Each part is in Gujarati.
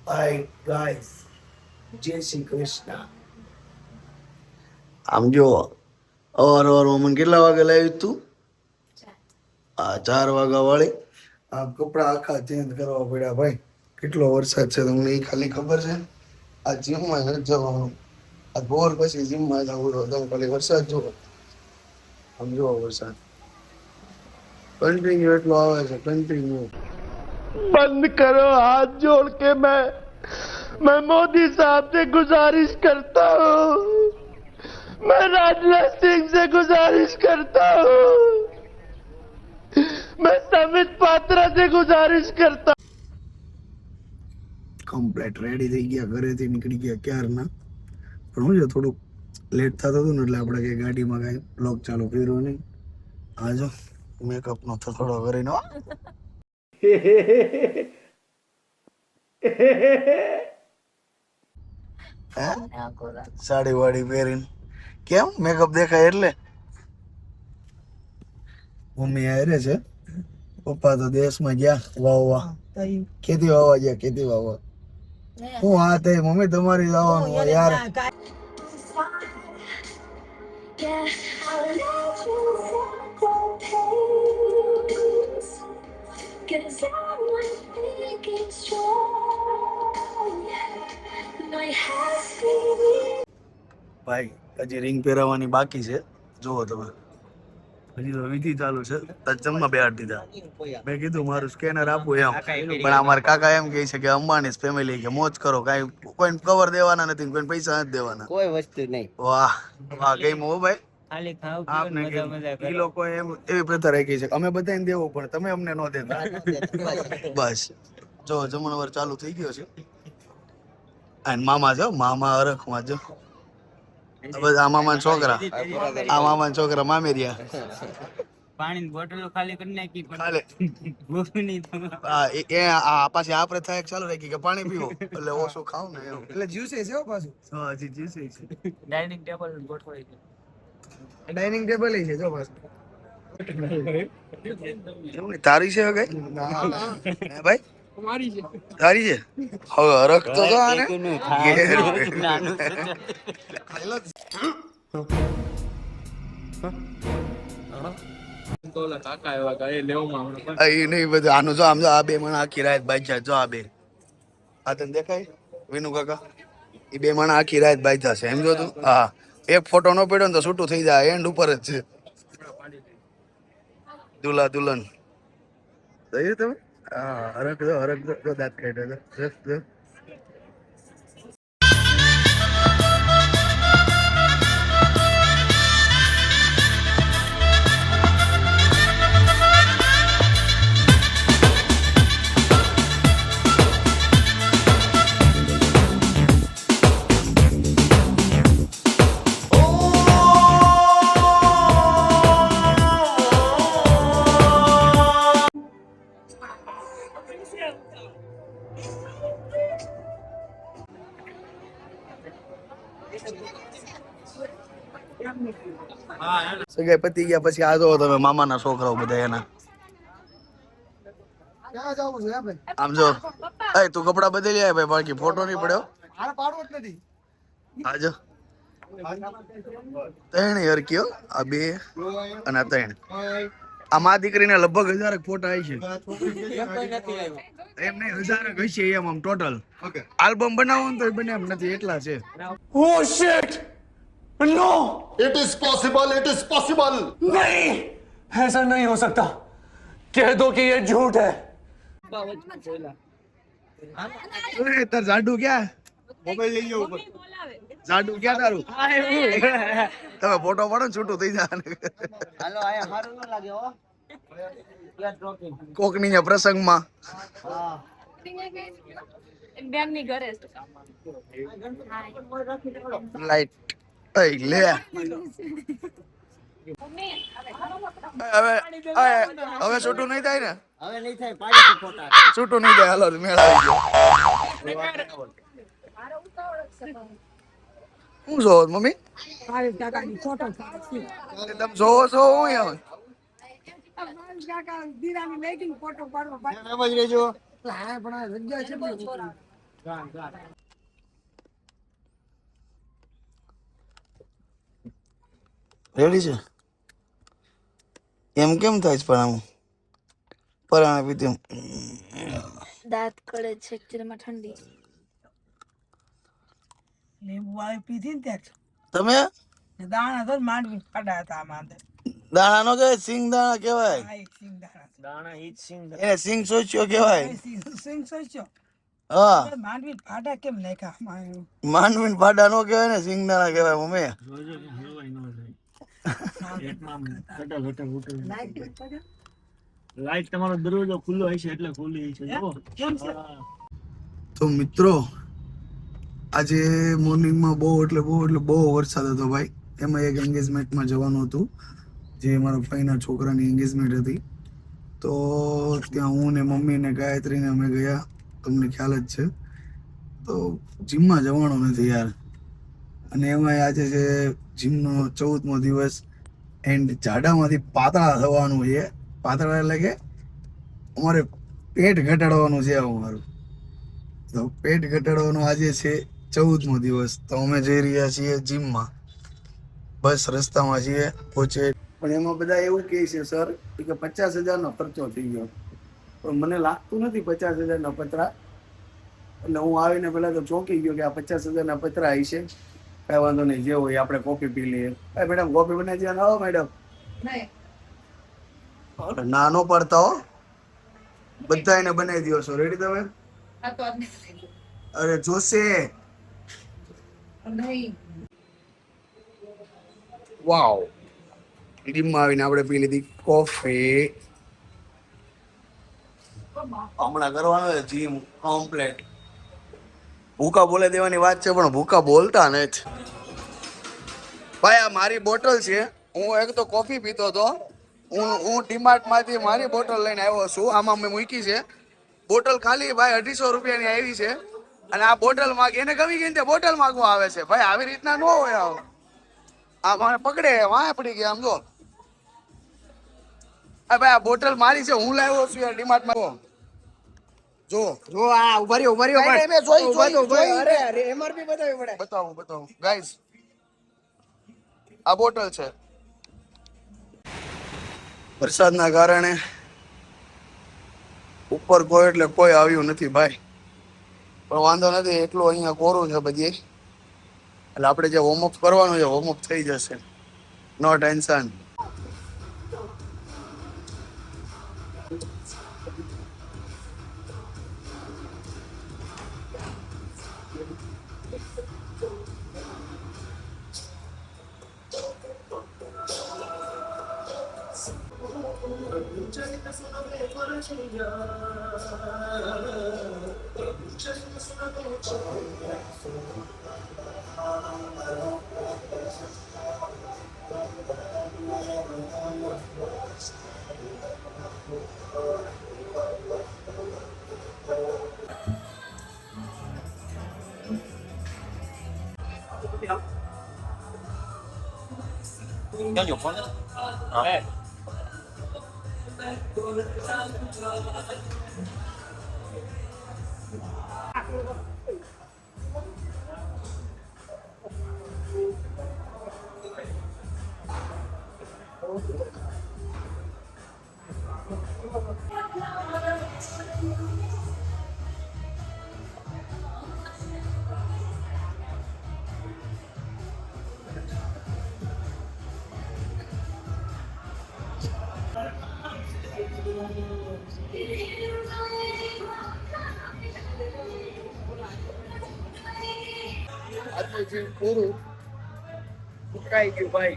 હાય ગાઈસ, જય શ્રી કૃષ્ણ. આમ જો અવારમાં મને કેટલા વાગે લાવી તું? 4 વાગ્યા વાળી. આ કપડા આખા ચેન્જ કરવા પડ્યા ભાઈ. કેટલો વરસાદ છે તમને એ ખાલી ખબર છે? આ જીમમાં નથી જવાનું. આ બોર પછી જીમમાં જવું તો તમે ખાલી વરસાદ જુઓ. આમ જુઓ વરસાદ કન્ટિન્યુ એટલો આવે છે, કન્ટિન્યુ. बंद करो हाथ जोड़ के मैं मोदी साहब से गुजारिश करता हूँ, मैं राजनाथ सिंह से गुजारिश करता हूँ, मैं समित पात्रा से गुजारिश करता. કમ્પ્લીટ રેડી થઈ ગયા, ઘરેથી નીકળી ગયા ક્યારના. પણ હું છે થોડુંક લેટ થતું હતું ને એટલે આપણે કઈ ગાડીમાં કઈ બ્લોગ ચાલુ કર્યો નહીં. આજો મેકઅપ નો થોડો કરીને સાડી વાડી પહેરીને કેમ મેકઅપ દેખાય એટલે. મમ્મી આરે છે, પપ્પા તો દેશમાં ગયા વાવવા, ખેતી વાવવા ગયા, ખેતી વાવવા. હું હા તે મમ્મી તમારી જવાનું યાર. ભાઈ હજી રિંગ પહેરાવવાની બાકી છે, જુઓ તમે. હજી તો વિધિ ચાલુ છે. જમવા બેહાડી દીધા. મેં કીધું મારું સ્કેનર આપું એમ, પણ અમારા કાકા એમ કહે છે કે અંબાણી ફેમિલી કે મોજ કરો, કાંઈ કોઈને કવર દેવાના નથી, કોઈને પૈસા નથી દેવાના, કોઈ વસ્તુ નહીં. વાહ વાહ, કઈ મો ભાઈ. એ લોકો એમ એવી પ્રથા રાખી છે અમે બધાને દેવું પણ તમે અમને ન દેતા. બસ જો જમણવાર ચાલુ થઈ ગયો છે. અને મામા જો મામા અરખમાં જો આ મામા છોકરા, આ મામા છોકરા મામેરિયા. પાણી બોટલો ખાલી કરી નાખી પાછી આ પ્રથા એક ચાલુ રાખી કે પાણી પીવો એટલે ઓછું ખાવ ને એમ. એટલે જ્યુસે છે પાછું. હા હજી જ્યુસે છે. ડાઇનિંગ ટેબલ ગોઠવાય છે. ડાઇનિંગ ટેબલ છે જો પાછું. તારી છે કઈ? ભાઈ મારી છે. તારી છે? હવે હરખ તો જો આને. આનું જો આમ જો આ બે માણસ આખી રાત બાજ્યા. જો આ બે આ તને દેખાય વિનુ કાકા, એ બે માણસ આખી રાત બાજ્યા છે. એમ જો તું. હા એક ફોટો નો પડ્યો ને તો છૂટું થઈ જાય, એન્ડ ઉપર જ છે. દુલ્હા દુલ્હન જોયું તમે? હા હરખ જો દાંત કાઢ્યો. સગાઈ પતી ગયા પછી આ જો તમે મામાના છોકરાઓ બધા એના. આમ જો તું કપડા બદલી આય ભાઈ, બાકી ફોટો નહીં પડ્યો. આજો ત્રણ હરક્યો, આ બે અને આ ત્રણ. આ મા દીકરીને લગભગ 1000 ફોટા આવી છે. એમ નહીં 1000 હશે એમ આમ ટોટલ. આલ્બમ બનાવો ને તો બને એમ નથી, એટલા છે. Oh shit! No! It is possible! It is possible! नहीं! ऐसा नहीं हो सकता. कह दो कि ये झूठ है. તાર જાડુ ક્યાં? મોબાઈલ લઈ જાવ ઉપર. જાડુ ક્યાં તારું? તમે ફોટો પાડો ને છૂટું થઈ જાય. હાલો આયા સારું ન લાગે હો. કોકની પ્રસંગમાં બેનની ઘરે લાઈટ લે. હવે છૂટું નહીં થાય ને? હવે નહીં થાય, પાડી ફોટા છૂટું નહીં થાય. હાલો મેળ આવી ગયો. શું જોવો મમ્મી? તમે જોવો છો? હું રેડી છે? એમ કેમ થાય છે પણ આમ પરાણે પીતે દાંત કળે છે એકચુઅલીમાં ઠંડી. લીંબુ વાળી પીધી ને ત્યાં તમે દાણા તો માંડવી પડ્યા હતા આમાં અંદર. દાણા નો કહેવાય, સિંગ દાણા કહેવાય. આ એક સિંગ દાણા એને સિંગ સોચ્યો કહેવાય. સિંગ સોચ્યો હા, માંડવી પાડા કેમ નાખ્યા આમાં? માંડવીને ફાડા નો કહેવાય ને, સિંગ દાણા કહેવાય. મમ્મી લાઈટ તમારો દરવાજો ખુલ્લો હશે એટલે ખુલ્લી છે. તો મિત્રો, આજે મોર્નિંગમાં બહુ વરસાદ હતો ભાઈ. એમાં એક એન્ગેજમેન્ટમાં જવાનું હતું, જે મારા ભાઈના છોકરાની એન્ગેજમેન્ટ હતી. તો ત્યાં હું ને મમ્મી ને ગાયત્રીને અમે ગયા. તમને ખ્યાલ જ છે. તો જીમમાં જવાનું નથી યાર, અને એમાં આજે છે જીમનો 14મો દિવસ. એન્ડ જાડામાંથી પાતળા થવાનું છે. પાતળા એટલે કે અમારે પેટ ઘટાડવાનું છે અમારું. તો પેટ ઘટાડવાનો આજે છે 14મો દિવસ. તો અમે જઈ રહ્યા છીએ જીમમાં. બસ રસ્તામાં છીએ, પહોંચે. પણ એમાં બધા એવું કહે છે સર કે 50,000નો ખર્ચો થઈ ગયો. પણ મને લાગતું નથી 50,000ના પતરા. એટલે હું આવીને પહેલા તો ચોંકી ગયો કે આ 50,000ના પતરા આવી છે. કઈ વાંધો નહીં, જે હોય આપણે કોફી પી લઈએ. મેડમ કોફી બનાવી દે. આવો મેડમ. ના નો પડતા હો, બધા એને બનાવી દો છો. રેડી તમે? અરે જોશે. વાવ, જીમમાં આવીને આપણે પી લીધી કોફી. હમણાં કરવાનું છે જીમ કમ્પ્લેટ. ભૂકા બોલે દેવાની વાત છે, પણ ભૂકા બોલતા નથી ભાઈ. આ મારી બોટલ છે. હું એક તો કોફી પીતો હતો. હું ડીમાર્ટમાંથી મારી બોટલ લઈને આવ્યો છું. આમાં મેં મૂકી છે બોટલ ખાલી ભાઈ 250 રૂપિયાની આવી છે. અને આ બોટલ માગ એને ગમી ગઈ ને બોટલ માગવા આવે છે ભાઈ. આવી રીતના ન હોય. આ મને પકડે વાહ પડી ગયા. આમ જો ભાઈ, આ બોટલ મારી છે, હું લાવ્યો છું યાર ડીમાર્ટમાં. જો આ ઉભા રહ્યો અરે એમઆરપી બતાવી પડે. બતાવું ગાઈસ, આ બોટલ છે. વરસાદના કારણે ઉપર કોઈ એટલે કોઈ આવ્યું નથી ભાઈ. પણ વાંધો નથી, એટલું અહીંયા કોરું છે બધી. એટલે આપણે જે વોર્મઅપ કરવાનું છે વોર્મઅપ થઈ જશે. નો ટેન્શન. પૂરું ઉકાઈ ગયું ભાઈ.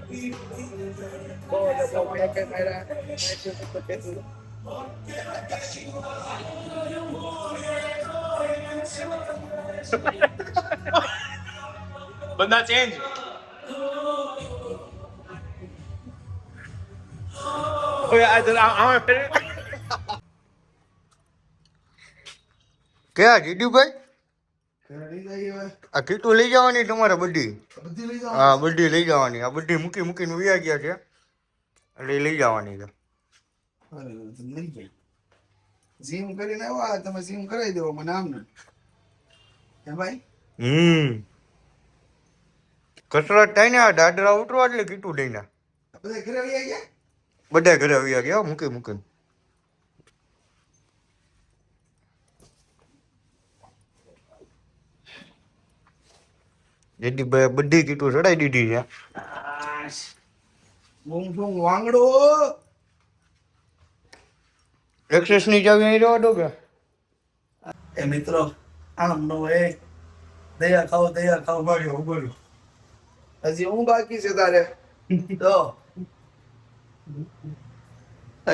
બંદા ચેન્જ. ક્યાં જીડુભાઈ? આ કીટું લઈ જવાની તમારે બધી? હા, બધી લઈ જવાની. આ બધી મૂકીને વ્યા ગયા છે, એટલે લઈ જવાની છે. જીમ કરીને આવ્યા તમે, જીમ કરાવી દેવો મને. આમ ને કસરત થાય ને આ દાદરા ઉતરવા એટલે કીટું દઈને બધા ઘરે આવી ગયા મૂકી મૂકીને જયદીપભાઈ બધી કીટું ચડાઈ દીધી છે વાંગડો એક્સેસ ની ચાવી અહીં રહેવા દો કે એ મિત્રો આમ નો એ દયા ખાઓ ઉભર્યો હજી હું બાકી છે તારે તો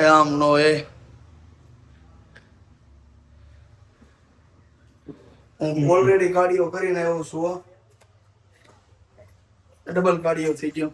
આમ નો એ હું ઓલરેડી કાર્ડિયો કરીને આવ્યો છું ડબલ કાર્ડિયો થઈ ગયો